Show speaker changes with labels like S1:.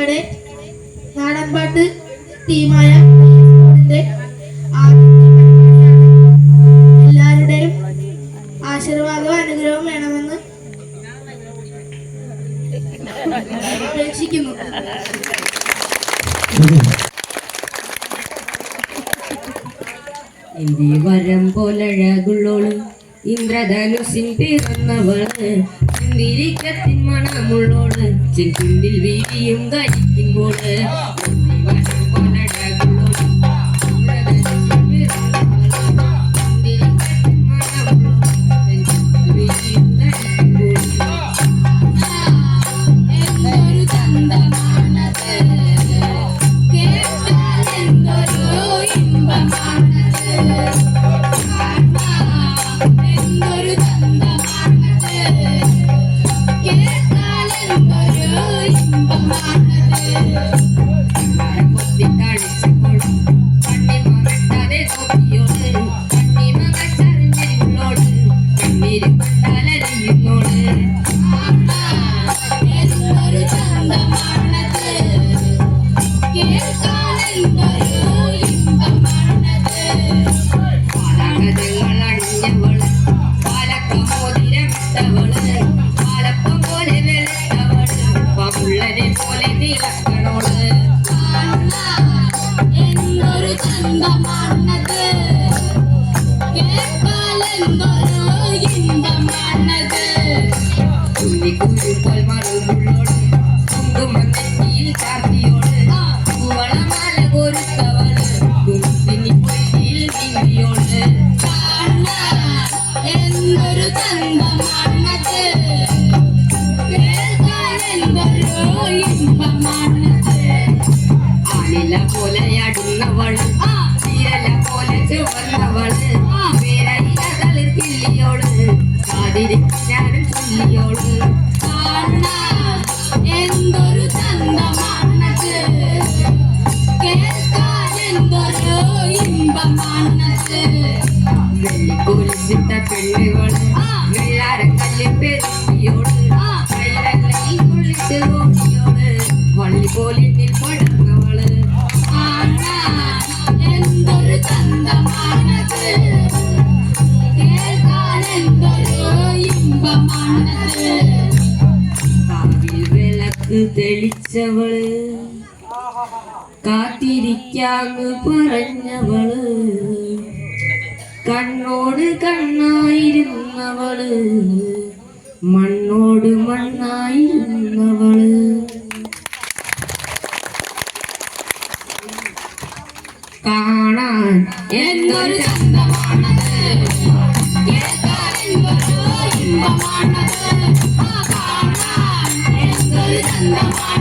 S1: ഞങ്ങളുടെ നാടൻപാട്ട് ടീമായ എല്ലാവരുടെയും ആശീർവാദവും അനുഗ്രഹവും വേണമെന്ന് അപേക്ഷിക്കുന്നു.
S2: ഇന്ത്യ വരം പോലഴകുള്ളോള് ഇന്ദ്രധനുസിൻ പിറന്നവള് ഇന്ദിരിക്കത്തിൻ മണമുള്ളോള് ചെങ്കിണ്ടിൽ വീതിയും കഴിക്കുമ്പോള് പോലെയടുന്നവള് തീരല പോലെ ചുവന്നവള് കിള്ളിയോള് കാതിരിക്കാനും ചൊല്ലിയോള് എന്തൊരു ചന്തമാണത് കേൾക്കാൻ എന്തൊരു ഇമ്പമാണത് വെള്ളിക്കുലിച്ചിട്ട പെണ്ണുകള് വെള്ളാരക്കല്ല് പെരുത്തിയോള് കൈലല്ലയിൽ കുളിച്ച് നോക്കിയോള് വള്ളി പോലിട്ടിൽ പടർന്നവള് എന്തൊരു ചന്തമാണത് കേൾക്കാൻ എന്തൊരു ഇമ്പമാണത് കാവിൽ വിളക്ക് തെളിച്ചവള് കാത്തിരിക്കാന്ന് പറഞ്ഞവള് കണ്ണോട് കണ്ണായിരുന്നവള് മണ്ണോട് മണ്ണായിരുന്നവള് കാണാൻ എന്തൊരു ചന്തമാണത് കേൾക്കാൻ എന്തൊരു ഇമ്പമാണത് കാണാൻ എന്തൊരു ചന്തമാണത്